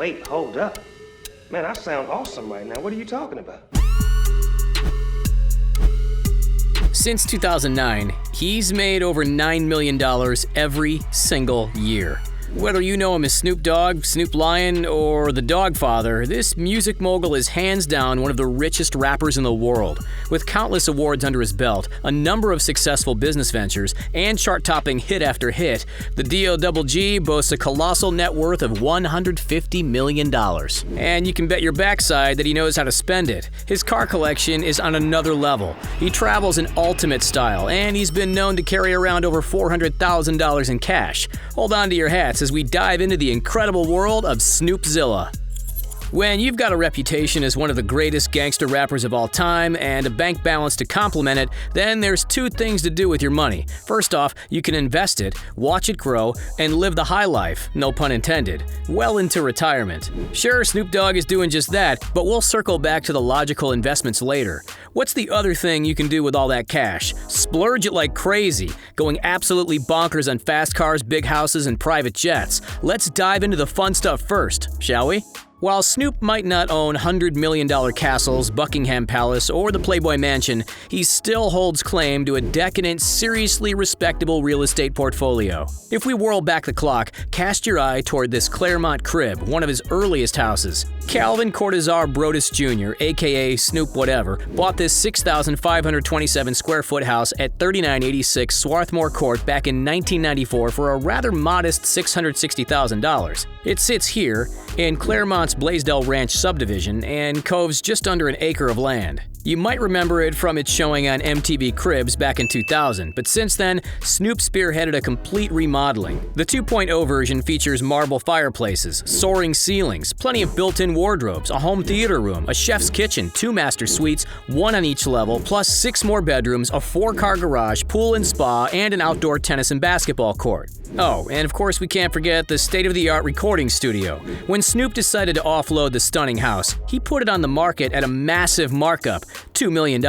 Wait, hold up. Man, I sound awesome right now. What are you talking about? Since 2009, he's made over $9 million every single year. Whether you know him as Snoop Dogg, Snoop Lion, or Tha Doggfather, this music mogul is hands down one of the richest rappers in the world. With countless awards under his belt, a number of successful business ventures, and chart-topping hit after hit, the DOGG boasts a colossal net worth of $150 million. And you can bet your backside that he knows how to spend it. His car collection is on another level. He travels in ultimate style, and he's been known to carry around over $400,000 in cash. Hold on to your hats as we dive into the incredible world of Snoopzilla. When you've got a reputation as one of the greatest gangster rappers of all time and a bank balance to complement it, then there's two things to do with your money. First off, you can invest it, watch it grow, and live the high life, no pun intended, well into retirement. Sure, Snoop Dogg is doing just that, but we'll circle back to the logical investments later. What's the other thing you can do with all that cash? Splurge it like crazy, going absolutely bonkers on fast cars, big houses, and private jets. Let's dive into the fun stuff first, shall we? While Snoop might not own $100 million castles, Buckingham Palace, or the Playboy Mansion, he still holds claim to a decadent, seriously respectable real estate portfolio. If we whirl back the clock, cast your eye toward this Claremont crib, one of his earliest houses. Calvin Cortazar Brodus Jr., aka Snoop Whatever, bought this 6,527 square foot house at 3986 Swarthmore Court back in 1994 for a rather modest $660,000. It sits here, in Claremont's Blaisdell Ranch subdivision, and coves just under an acre of land. You might remember it from its showing on MTV Cribs back in 2000, but since then, Snoop spearheaded a complete remodeling. The 2.0 version features marble fireplaces, soaring ceilings, plenty of built-in wardrobes, a home theater room, a chef's kitchen, 2 master suites, 1 on each level, plus 6 more bedrooms, a 4-car garage, pool and spa, and an outdoor tennis and basketball court. Oh, and of course we can't forget the state-of-the-art recording studio. When Snoop decided to offload the stunning house, he put it on the market at a massive markup, $2 million.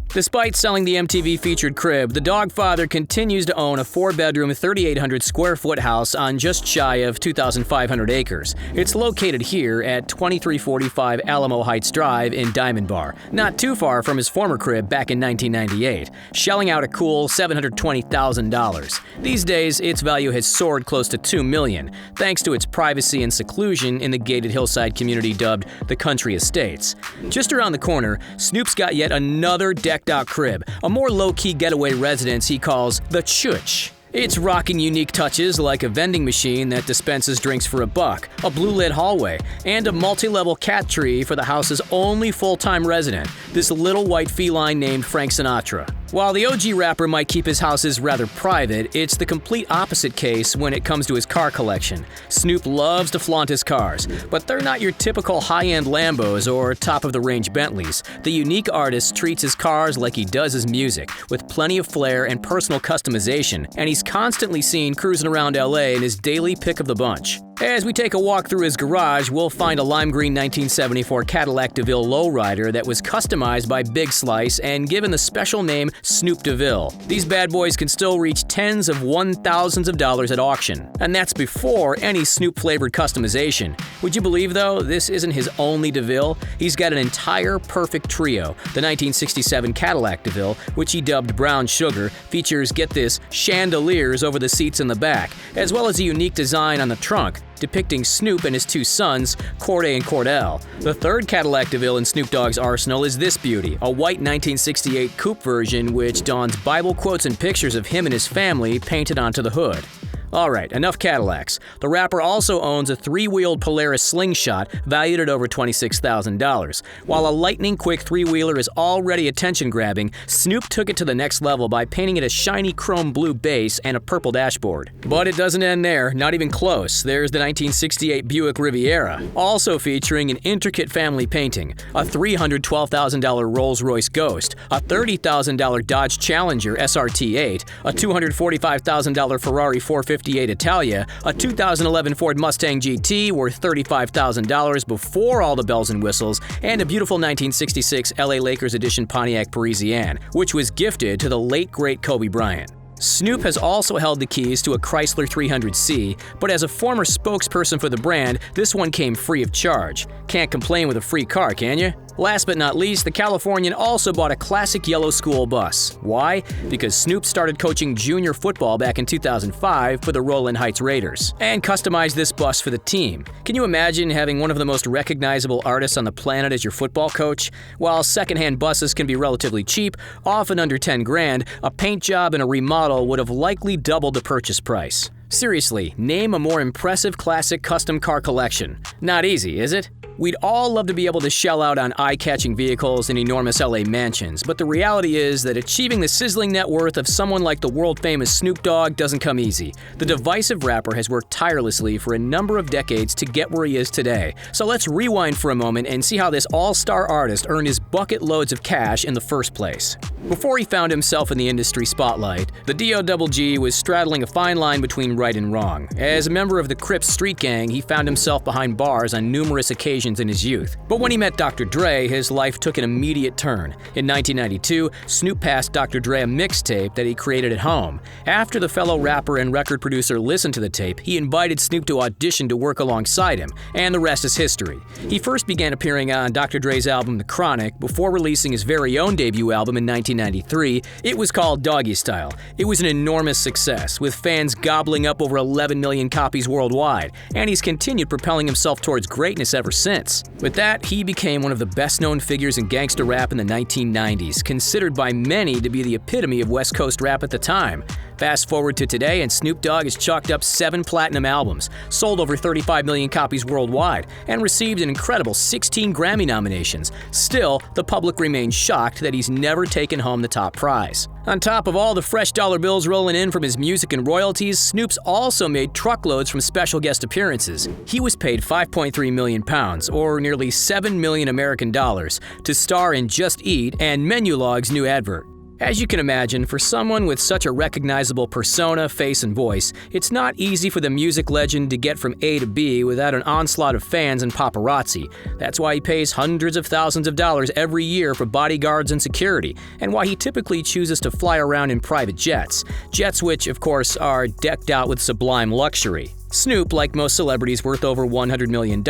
Despite selling the MTV-featured crib, Tha Doggfather continues to own a 4-bedroom, 3,800 square foot house on just shy of 2,500 acres. It's located here at 2345 Alamo Heights Drive in Diamond Bar, not too far from his former crib back in 1998, shelling out a cool $720,000. These days, its value has soared close to $2 million, thanks to its privacy and seclusion in the gated hillside community dubbed the Country Estates. Just around the corner, Snoop's got yet another decked-out crib, a more low-key getaway residence he calls the Chooch. It's rocking unique touches like a vending machine that dispenses drinks for $1, a blue-lit hallway, and a multi-level cat tree for the house's only full-time resident, this little white feline named Frank Sinatra. While the OG rapper might keep his houses rather private, it's the complete opposite case when it comes to his car collection. Snoop loves to flaunt his cars, but they're not your typical high-end Lambos or top-of-the-range Bentleys. The unique artist treats his cars like he does his music, with plenty of flair and personal customization, and he's constantly seen cruising around LA in his daily pick of the bunch. As we take a walk through his garage, we'll find a lime green 1974 Cadillac DeVille lowrider that was customized by Big Slice and given the special name Snoop DeVille. These bad boys can still reach tens of $1,000s of dollars at auction, and that's before any Snoop-flavored customization. Would you believe, though, this isn't his only DeVille? He's got an entire perfect trio. The 1967 Cadillac DeVille, which he dubbed Brown Sugar, features, get this, chandeliers over the seats in the back, as well as a unique design on the trunk, depicting Snoop and his 2 sons, Corday and Cordell. The third Cadillac DeVille in Snoop Dogg's arsenal is this beauty, a white 1968 coupe version which dons Bible quotes and pictures of him and his family painted onto the hood. Alright, enough Cadillacs. The rapper also owns a 3-wheeled Polaris slingshot valued at over $26,000. While a lightning-quick 3-wheeler is already attention-grabbing, Snoop took it to the next level by painting it a shiny chrome blue base and a purple dashboard. But it doesn't end there, not even close. There's the 1968 Buick Riviera, also featuring an intricate family painting, a $312,000 Rolls-Royce Ghost, a $30,000 Dodge Challenger SRT8, a $245,000 Ferrari 458 Italia, a 2011 Ford Mustang GT worth $35,000 before all the bells and whistles, and a beautiful 1966 LA Lakers edition Pontiac Parisienne, which was gifted to the late great Kobe Bryant. Snoop has also held the keys to a Chrysler 300C, but as a former spokesperson for the brand, this one came free of charge. Can't complain with a free car, can you? Last but not least, the Californian also bought a classic yellow school bus. Why? Because Snoop started coaching junior football back in 2005 for the Rowland Heights Raiders, and customized this bus for the team. Can you imagine having one of the most recognizable artists on the planet as your football coach? While secondhand buses can be relatively cheap, often under 10 grand, a paint job and a remodel would have likely doubled the purchase price. Seriously, name a more impressive classic custom car collection. Not easy, is it? We'd all love to be able to shell out on eye-catching vehicles and enormous LA mansions, but the reality is that achieving the sizzling net worth of someone like the world-famous Snoop Dogg doesn't come easy. The divisive rapper has worked tirelessly for a number of decades to get where he is today. So let's rewind for a moment and see how this all-star artist earned his bucket loads of cash in the first place. Before he found himself in the industry spotlight, the DOGG was straddling a fine line between right and wrong. As a member of the Crips street gang, he found himself behind bars on numerous occasions in his youth. But when he met Dr. Dre, his life took an immediate turn. In 1992, Snoop passed Dr. Dre a mixtape that he created at home. After the fellow rapper and record producer listened to the tape, he invited Snoop to audition to work alongside him, and the rest is history. He first began appearing on Dr. Dre's album The Chronic before releasing his very own debut album in 1993. It was called Doggy Style. It was an enormous success, with fans gobbling up over 11 million copies worldwide, and he's continued propelling himself towards greatness ever since. With that, he became one of the best-known figures in gangsta rap in the 1990s, considered by many to be the epitome of West Coast rap at the time. Fast forward to today, and Snoop Dogg has chalked up 7 platinum albums, sold over 35 million copies worldwide, and received an incredible 16 Grammy nominations. Still, the public remains shocked that he's never taken home the top prize. On top of all the fresh dollar bills rolling in from his music and royalties, Snoop's also made truckloads from special guest appearances. He was paid £5.3 million, or nearly $7 million American dollars, to star in Just Eat and Menulog's new advert. As you can imagine, for someone with such a recognizable persona, face, and voice, it's not easy for the music legend to get from A to B without an onslaught of fans and paparazzi. That's why he pays hundreds of thousands of dollars every year for bodyguards and security, and why he typically chooses to fly around in private jets. Jets which, of course, are decked out with sublime luxury. Snoop, like most celebrities worth over $100 million,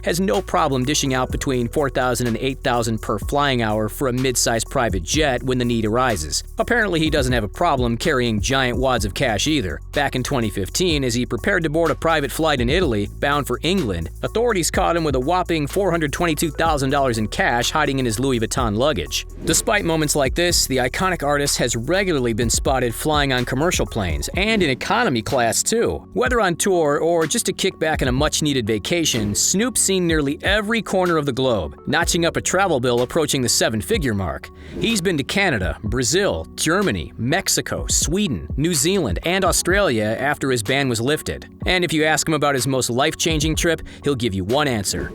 has no problem dishing out between $4,000 and $8,000 per flying hour for a mid-sized private jet when the need arises. Apparently, he doesn't have a problem carrying giant wads of cash either. Back in 2015, as he prepared to board a private flight in Italy, bound for England, authorities caught him with a whopping $422,000 in cash hiding in his Louis Vuitton luggage. Despite moments like this, the iconic artist has regularly been spotted flying on commercial planes, and in economy class too. Whether on tour or just to kick back on a much-needed vacation, Snoop's seen nearly every corner of the globe, notching up a travel bill approaching the 7-figure mark. He's been to Canada, Brazil, Germany, Mexico, Sweden, New Zealand, and Australia after his ban was lifted. And if you ask him about his most life-changing trip, he'll give you one answer: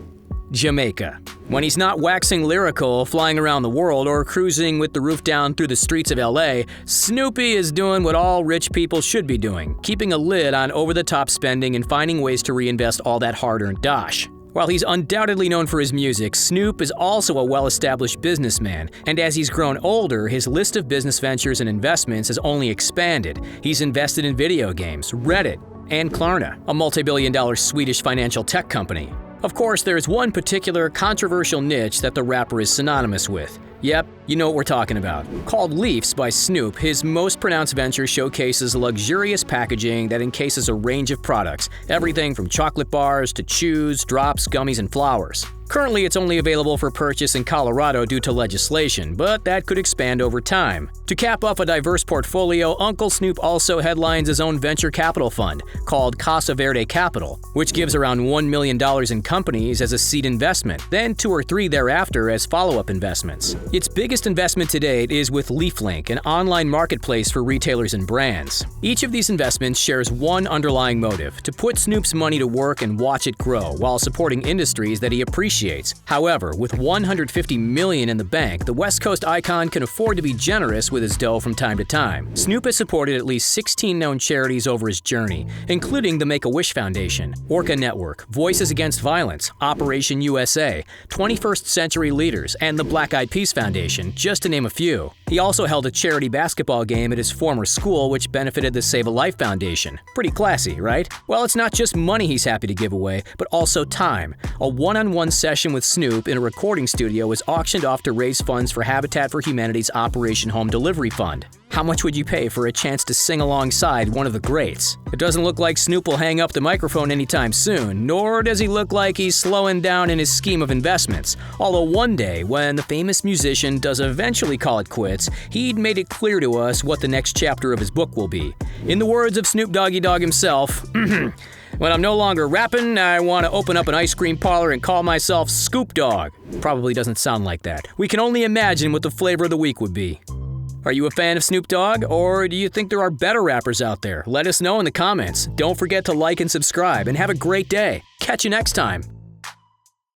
Jamaica. When he's not waxing lyrical, flying around the world, or cruising with the roof down through the streets of LA, Snoopy is doing what all rich people should be doing, keeping a lid on over-the-top spending and finding ways to reinvest all that hard-earned dosh. While he's undoubtedly known for his music, Snoop is also a well-established businessman, and as he's grown older, his list of business ventures and investments has only expanded. He's invested in video games, Reddit, and Klarna, a multi-billion-dollar Swedish financial tech company. Of course, there's one particular controversial niche that the rapper is synonymous with. Yep, you know what we're talking about. Called Leafs by Snoop, his most pronounced venture showcases luxurious packaging that encases a range of products, everything from chocolate bars to chews, drops, gummies, and flowers. Currently, it's only available for purchase in Colorado due to legislation, but that could expand over time. To cap off a diverse portfolio, Uncle Snoop also headlines his own venture capital fund, called Casa Verde Capital, which gives around $1 million in companies as a seed investment, then 2 or 3 thereafter as follow-up investments. Its biggest investment to date is with LeafLink, an online marketplace for retailers and brands. Each of these investments shares one underlying motive: to put Snoop's money to work and watch it grow, while supporting industries that he appreciates. However, with $150 million in the bank, the West Coast icon can afford to be generous with his dough from time to time. Snoop has supported at least 16 known charities over his journey, including the Make-A-Wish Foundation, Orca Network, Voices Against Violence, Operation USA, 21st Century Leaders, and the Black Eyed Peas Foundation, just to name a few. He also held a charity basketball game at his former school, which benefited the Save a Life Foundation. Pretty classy, right? Well, it's not just money he's happy to give away, but also time. A one-on-one session with Snoop in a recording studio was auctioned off to raise funds for Habitat for Humanity's Operation Home Delivery Fund. How much would you pay for a chance to sing alongside one of the greats? It doesn't look like Snoop will hang up the microphone anytime soon, nor does he look like he's slowing down in his scheme of investments. Although one day, when the famous musician does eventually call it quits, he'd made it clear to us what the next chapter of his book will be. In the words of Snoop Doggy Dogg himself, when I'm no longer rapping, I want to open up an ice cream parlor and call myself Scoop Dog. Probably doesn't sound like that. We can only imagine what the flavor of the week would be. Are you a fan of Snoop Dogg, or do you think there are better rappers out there? Let us know in the comments. Don't forget to like and subscribe, and have a great day. Catch you next time.